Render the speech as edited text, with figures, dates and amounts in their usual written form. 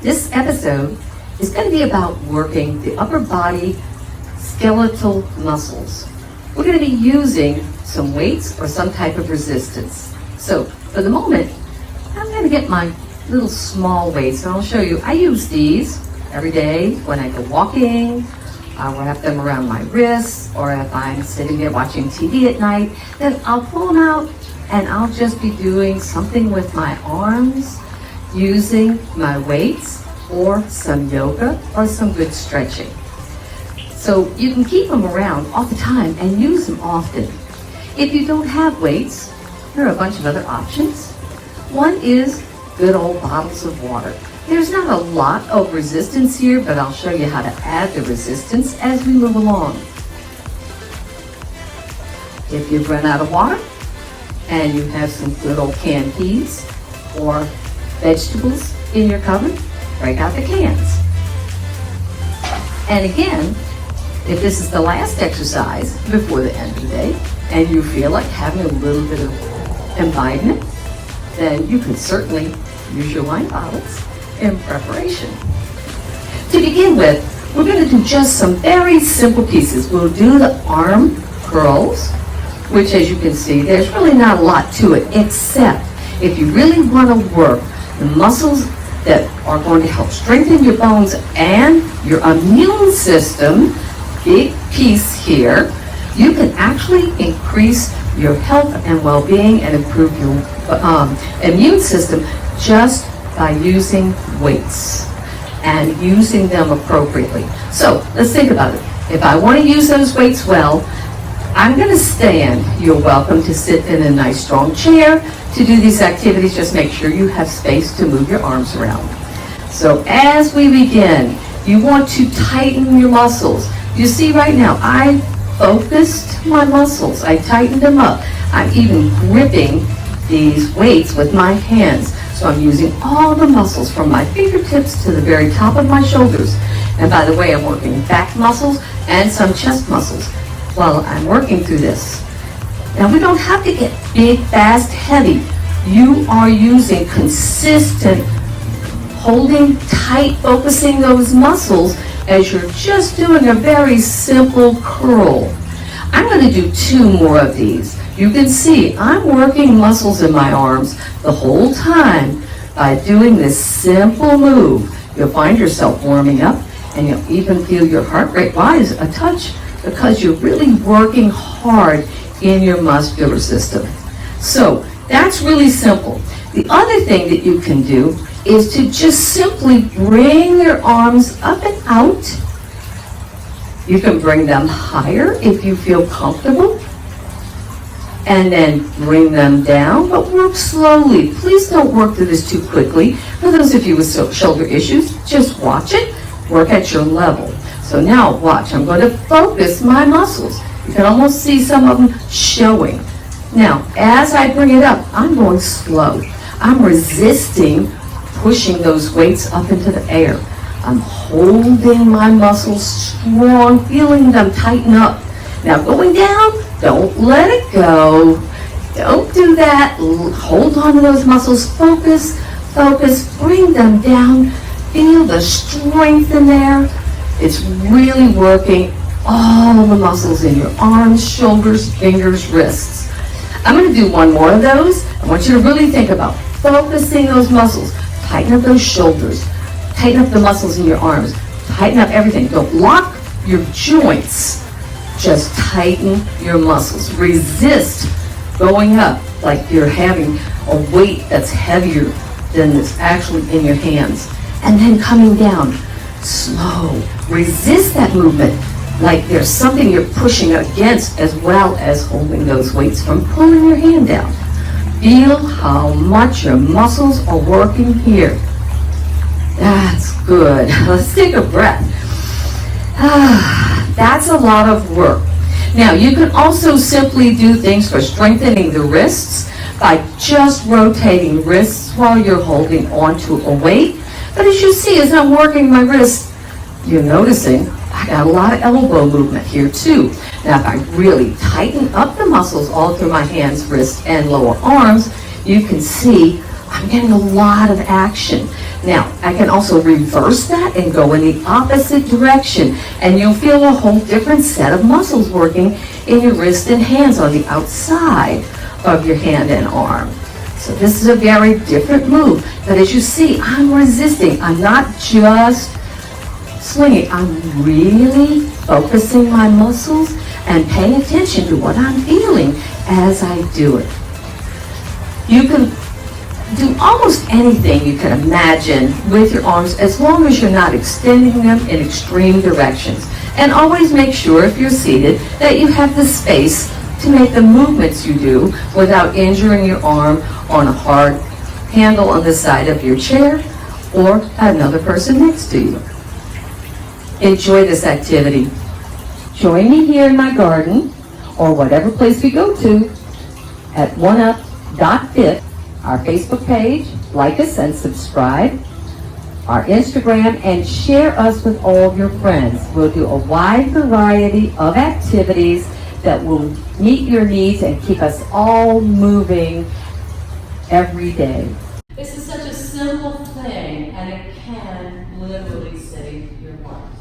This episode is going to be about working the upper body skeletal muscles. We're going to be using some weights or some type of resistance. So for the moment, I'm going to get my little small weights and I'll show you. I use these every day when I go walking. I'll wrap them around my wrists, or if I'm sitting there watching TV at night, then I'll pull them out and I'll just be doing something with my arms, using my weights or some yoga or some good stretching. So you can keep them around all the time and use them often. If you don't have weights, there are a bunch of other options. One is good old bottles of water. There's not a lot of resistance here, but I'll show you how to add the resistance as we move along. If you've run out of water and you have some good old canned peas or vegetables in your cupboard, break out the cans. And again, if this is the last exercise before the end of the day and you feel like having a little bit of imbibement, then you can certainly use your wine bottles in preparation. To begin with, we're going to do just some very simple pieces. We'll do the arm curls, which as you can see, there's really not a lot to it, except if you really want to work the muscles that are going to help strengthen your bones and your immune system, big piece here, you can actually increase your health and well-being and improve your immune system just by using weights and using them appropriately. So let's think about it. If I want to use those weights well, I'm going to stand. You're welcome to sit in a nice strong chair to do these activities. Just make sure you have space to move your arms around. So as we begin, you want to tighten your muscles. You see right now, I focused my muscles. I tightened them up. I'm even gripping these weights with my hands. So I'm using all the muscles from my fingertips to the very top of my shoulders. And by the way, I'm working back muscles and some chest muscles while I'm working through this. Now we don't have to get big, fast, heavy. You are using consistent, holding tight, focusing those muscles as you're just doing a very simple curl. I'm going to do 2 more of these. You can see I'm working muscles in my arms the whole time by doing this simple move. You'll find yourself warming up and you'll even feel your heart rate rise a touch because you're really working hard in your muscular system. So that's really simple. The other thing that you can do is to just simply bring your arms up and out. You can bring them higher if you feel comfortable. And then bring them down, but work slowly. Please don't work through this too quickly. For those of you with shoulder issues, just watch it, work at your level. So now watch, I'm going to focus my muscles. You can almost see some of them showing. Now, as I bring it up, I'm going slow. I'm resisting pushing those weights up into the air. I'm holding my muscles strong, feeling them tighten up. Now going down, don't let it go. Don't do that. Hold on to those muscles. Focus, focus, bring them down. Feel the strength in there. It's really working all the muscles in your arms, shoulders, fingers, wrists. I'm going to do 1 more of those. I want you to really think about focusing those muscles. Tighten up those shoulders. Tighten up the muscles in your arms. Tighten up everything. Don't lock your joints. Just tighten your muscles. Resist going up like you're having a weight that's heavier than is actually in your hands. And then coming down slow. Resist that movement like there's something you're pushing against, as well as holding those weights from pulling your hand down. Feel how much your muscles are working here. That's good. Let's take a breath. That's a lot of work. Now, you can also simply do things for strengthening the wrists by just rotating wrists while you're holding onto a weight. But as you see, as I'm working my wrists, you're noticing I got a lot of elbow movement here too. Now, if I really tighten up the muscles all through my hands, wrists, and lower arms, you can see I'm getting a lot of action. Now, I can also reverse that and go in the opposite direction, and you'll feel a whole different set of muscles working in your wrist and hands on the outside of your hand and arm. So this is a very different move, but as you see, I'm resisting. I'm not just swinging. I'm really focusing my muscles and paying attention to what I'm feeling as I do it. You can do almost anything you can imagine with your arms as long as you're not extending them in extreme directions. And always make sure, if you're seated, that you have the space to make the movements you do without injuring your arm on a hard handle on the side of your chair or another person next to you. Enjoy this activity. Join me here in my garden or whatever place we go to at OneUp.Fit, our Facebook page. Like us and subscribe, our Instagram, and share us with all of your friends. We'll do a wide variety of activities that will meet your needs and keep us all moving every day. This is such a simple thing, and it can literally save your life.